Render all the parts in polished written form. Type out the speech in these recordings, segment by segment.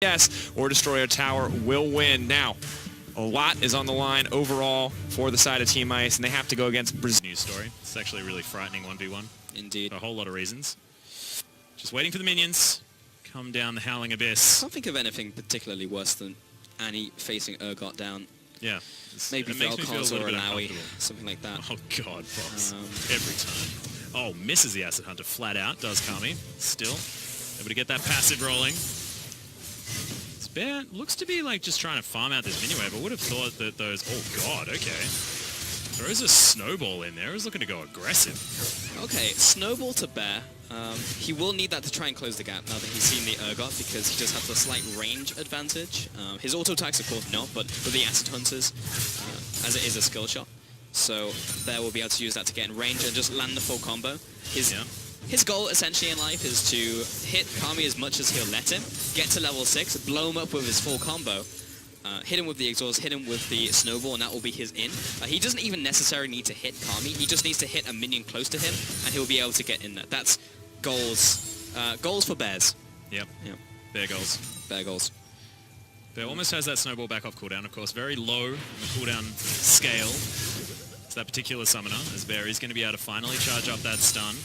Yes, or destroy a tower will win. Now, a lot is on the line overall for the side of Team Ice, and they have to go against Brazil. News story. It's actually a really frightening 1v1. Indeed. For a whole lot of reasons. Just waiting for the minions. Come down the Howling Abyss. I can't think of anything particularly worse than Annie facing Urgot down. Yeah. Maybe Falcons or an Owie, something like that. Oh god, Fox. Every time. Oh, misses the Acid Hunter flat out, does Kami. Still able to get that passive rolling. Bear looks to be like just trying to farm out this mini wave. I would have thought that those... Oh god, okay. Throws a snowball in there. He's looking to go aggressive. Okay, snowball to Bear. He will need that to try and close the gap now that he's seen the Urgot, because he just has a slight range advantage. His auto attacks, of course, not, but with the Acid Hunters, as it is a skill shot. So Bear will be able to use that to get in range and just land the full combo. His goal, essentially, in life is to hit Kami as much as he'll let him, get to level 6, blow him up with his full combo, hit him with the exhaust, hit him with the snowball, and that will be his in. He doesn't even necessarily need to hit Kami, he just needs to hit a minion close to him, and he'll be able to get in there. That's goals. Goals for Bears. Yep. Bear goals. Bear goals. Bear almost has that snowball back off cooldown, of course. Very low on the cooldown scale. It's that particular summoner, as Bear is going to be able to finally charge up that stun.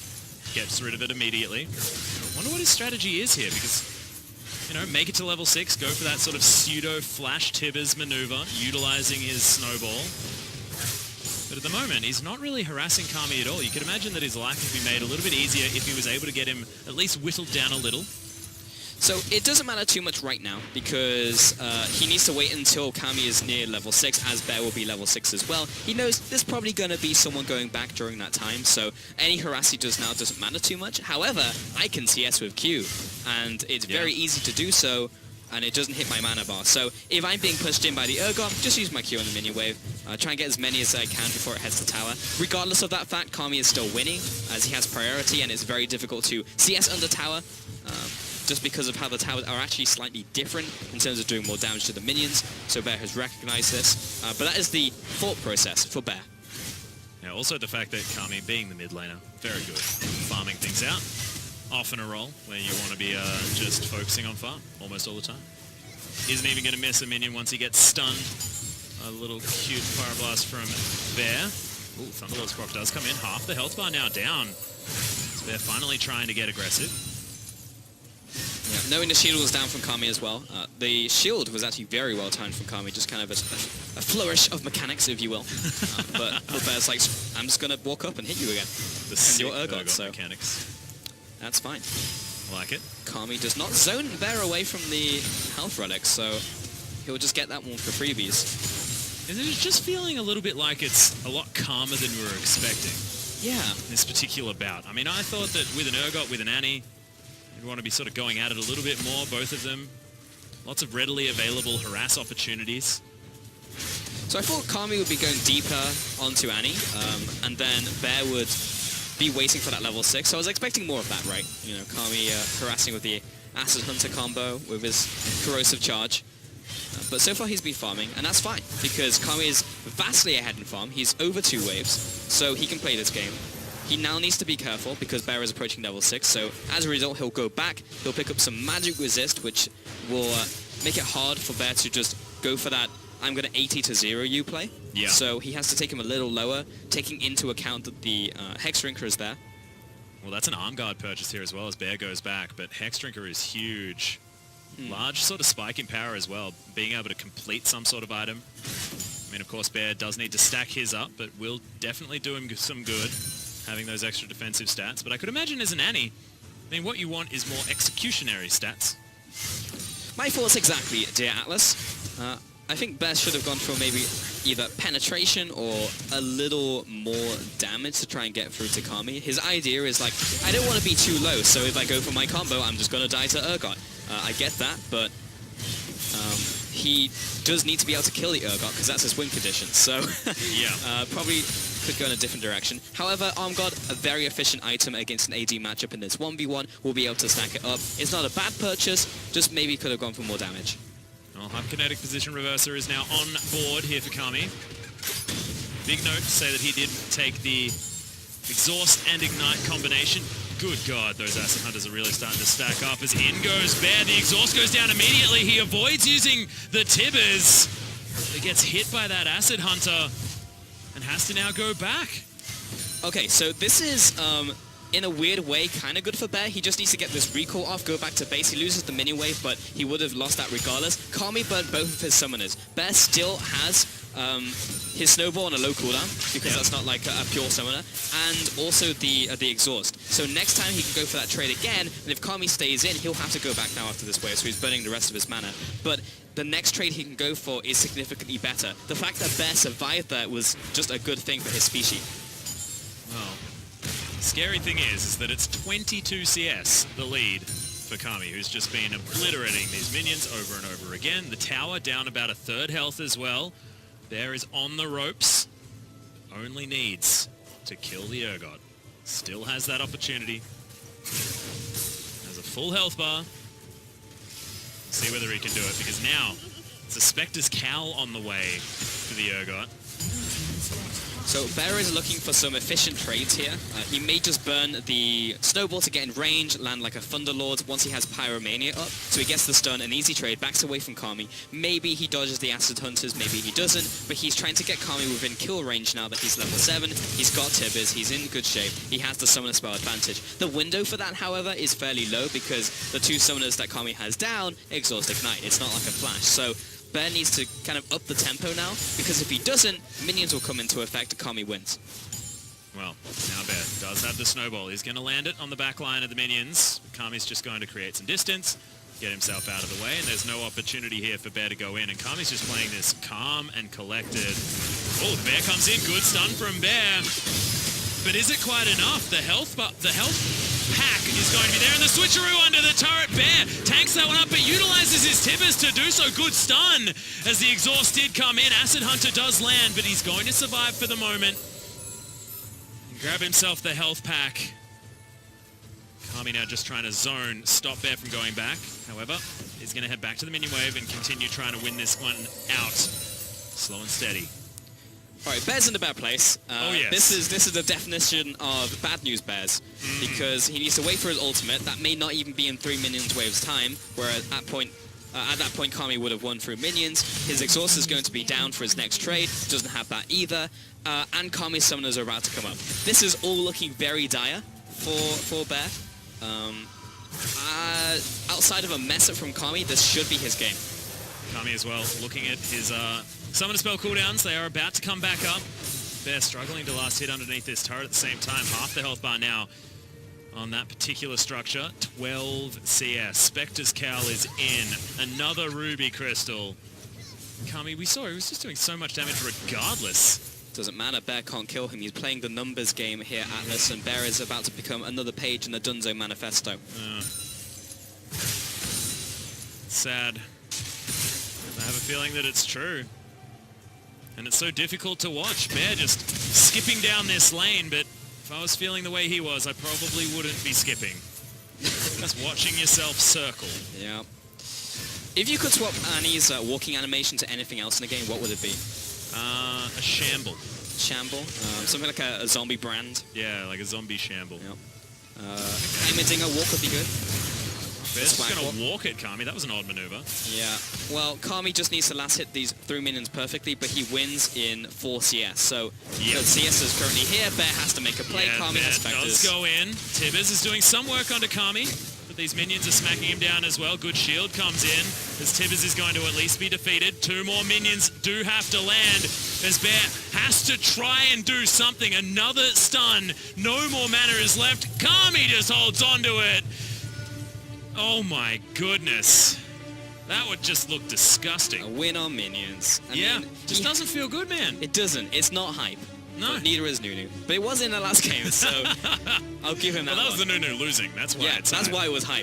Gets rid of it immediately. I wonder what his strategy is here, because, you know, make it to level 6, go for that sort of pseudo-flash Tibbers maneuver, utilizing his snowball. But at the moment, he's not really harassing Kami at all. You could imagine that his life would be made a little bit easier if he was able to get him at least whittled down a little. So it doesn't matter too much right now, because he needs to wait until Kami is near level 6, as Bear will be level 6 as well. He knows there's probably going to be someone going back during that time, so any harass he does now doesn't matter too much. However, I can CS with Q, and it's very easy to do so, and it doesn't hit my mana bar. So if I'm being pushed in by the Urgot, just use my Q on the mini wave, try and get as many as I can before it heads to tower. Regardless of that fact, Kami is still winning, as he has priority, and it's very difficult to CS under tower. Just because of how the towers are actually slightly different in terms of doing more damage to the minions, so Bear has recognized this. But that is the thought process for Bear. Yeah, also the fact that Kami, being the mid laner, very good. Farming things out. Often a role where you want to be just focusing on farm almost all the time. Isn't even going to miss a minion once he gets stunned. A little cute fire blast from Bear. Ooh, Thunderlord's Croc does come in. Half the health bar now down. So Bear finally trying to get aggressive. Yeah, knowing the shield was down from Kami as well. The shield was actually very well timed from Kami, just kind of a flourish of mechanics, if you will. But Bear's like, I'm just going to walk up and hit you again. The sick your Urgot, so mechanics. That's fine. I like it. Kami does not zone Bear away from the health relic, so he'll just get that one for freebies. It's just feeling a little bit like it's a lot calmer than we were expecting. Yeah. This particular bout. I mean, I thought that with an Urgot, with an Annie, we want to be sort of going at it a little bit more, both of them. Lots of readily available harass opportunities. So I thought Kami would be going deeper onto Annie, and then Bear would be waiting for that level 6. So I was expecting more of that, right? You know, Kami harassing with the Acid Hunter combo with his corrosive charge. But so far he's been farming, and that's fine, because Kami is vastly ahead in farm. He's over 2 waves, so he can play this game. He now needs to be careful because Bear is approaching level 6, so as a result he'll go back, he'll pick up some magic resist, which will make it hard for Bear to just go for that I'm going to 80 to 0 you play. Yeah. So he has to take him a little lower, taking into account that the Hex Drinker is there. Well, that's an Arm Guard purchase here as well as Bear goes back, but Hex Drinker is huge. Large sort of spike in power as well, being able to complete some sort of item. I mean, of course, Bear does need to stack his up, but will definitely do him some good, having those extra defensive stats. But I could imagine as an Annie, I mean, what you want is more executionary stats. My thoughts exactly, dear Atlas. I think Bear should have gone for maybe either penetration or a little more damage to try and get through to Kami. His idea is like, I don't want to be too low, so if I go for my combo, I'm just going to die to Urgot. I get that, but he does need to be able to kill the Urgot because that's his win condition, so probably could go in a different direction. However, Arm Guard, a very efficient item against an AD matchup in this 1v1, will be able to stack it up. It's not a bad purchase, just maybe could have gone for more damage. Well, Hyperkinetic Position Reverser is now on board here for Kami. Big note to say that he did take the Exhaust and Ignite combination. Good God, those Acid Hunters are really starting to stack up as in goes Bear. The exhaust goes down immediately. He avoids using the Tibbers. He gets hit by that Acid Hunter and has to now go back. Okay, so this is, in a weird way, kind of good for Bear. He just needs to get this recall off, go back to base. He loses the mini wave, but he would have lost that regardless. Kami burnt both of his summoners. Bear still has his snowball on a low cooldown, because that's not like a pure summoner, and also the exhaust. So next time he can go for that trade again, and if Kami stays in, he'll have to go back now after this wave, so he's burning the rest of his mana. But the next trade he can go for is significantly better. The fact that Bear survived that was just a good thing for his species. Well, the scary thing is that it's 22 CS, the lead for Kami, who's just been obliterating these minions over and over again. The tower down about a third health as well. Bear is on the ropes. Only needs to kill the Urgot. Still has that opportunity. Has a full health bar. See whether he can do it, because now it's a Spectre's Cowl on the way for the Urgot. So Bear is looking for some efficient trades here. He may just burn the snowball to get in range, land like a Thunderlord once he has Pyromania up. So he gets the stun, an easy trade, backs away from Kami. Maybe he dodges the Acid Hunters, maybe he doesn't, but he's trying to get Kami within kill range now that he's level 7. He's got Tibbers, he's in good shape, he has the summoner spell advantage. The window for that, however, is fairly low because the two summoners that Kami has down exhaust Ignite. It's not like a flash. So Bear needs to kind of up the tempo now, because if he doesn't, minions will come into effect and Kami wins. Well, now Bear does have the snowball. He's going to land it on the back line of the minions. Kami's just going to create some distance, get himself out of the way, and there's no opportunity here for Bear to go in. And Kami's just playing this calm and collected. Oh, the Bear comes in. Good stun from Bear. But is it quite enough? The health pack is going to be there, and the switcheroo under the turret. Bear tanks that one up, but utilizes his Tibbers to do so. Good stun as the exhaust did come in. Acid Hunter does land, but he's going to survive for the moment. And grab himself the health pack. Kami now just trying to zone, stop Bear from going back. However, he's going to head back to the mini wave and continue trying to win this one out. Slow and steady. All right, Bear's in a bad place. Oh, yes. This is the definition of bad news Bears, because he needs to wait for his ultimate. That may not even be in 3 minions waves time, where at that point Kami would have won through minions. His exhaust is going to be down for his next trade, doesn't have that either, and Kami's summoners are about to come up. This is all looking very dire for Bear. Outside of a mess up from Kami, this should be his game. Kami as well, looking at his summoner spell cooldowns. They are about to come back up. Bear struggling to last hit underneath this turret at the same time. Half the health bar now on that particular structure. 12 CS. Spectre's Cowl is in. Another Ruby Crystal. Kami, we saw he was just doing so much damage regardless. Doesn't matter, Bear can't kill him. He's playing the numbers game here, Atlas, and Bear is about to become another page in the Dunzo Manifesto. Sad. I have a feeling that it's true. And it's so difficult to watch. Bear just skipping down this lane, but if I was feeling the way he was, I probably wouldn't be skipping. Just watching yourself circle. Yeah. If you could swap Annie's walking animation to anything else in the game, what would it be? A shamble. Shamble? Something like a zombie brand? Yeah, like a zombie shamble. Yep. Heimerdinger walk would be good. Bear's just going to walk at Kami. That was an odd maneuver. Yeah. Well, Kami just needs to last hit these 3 minions perfectly, but he wins in 4 CS. So the CS is currently here. Bear has to make a play. Yeah, Kami has Spectres. does go in. Tibbers is doing some work onto Kami, but these minions are smacking him down as well. Good shield comes in, as Tibbers is going to at least be defeated. 2 more minions do have to land, as Bear has to try and do something. Another stun. No more mana is left. Kami just holds on to it. Oh my goodness. That would just look disgusting. A win on minions. I mean, just doesn't feel good, man. It doesn't. It's not hype. No. But neither is Nunu. But it was in the last game, so I'll give him that. Well, that was the Nunu losing. That's why yeah, it's that's hype. why it was hype.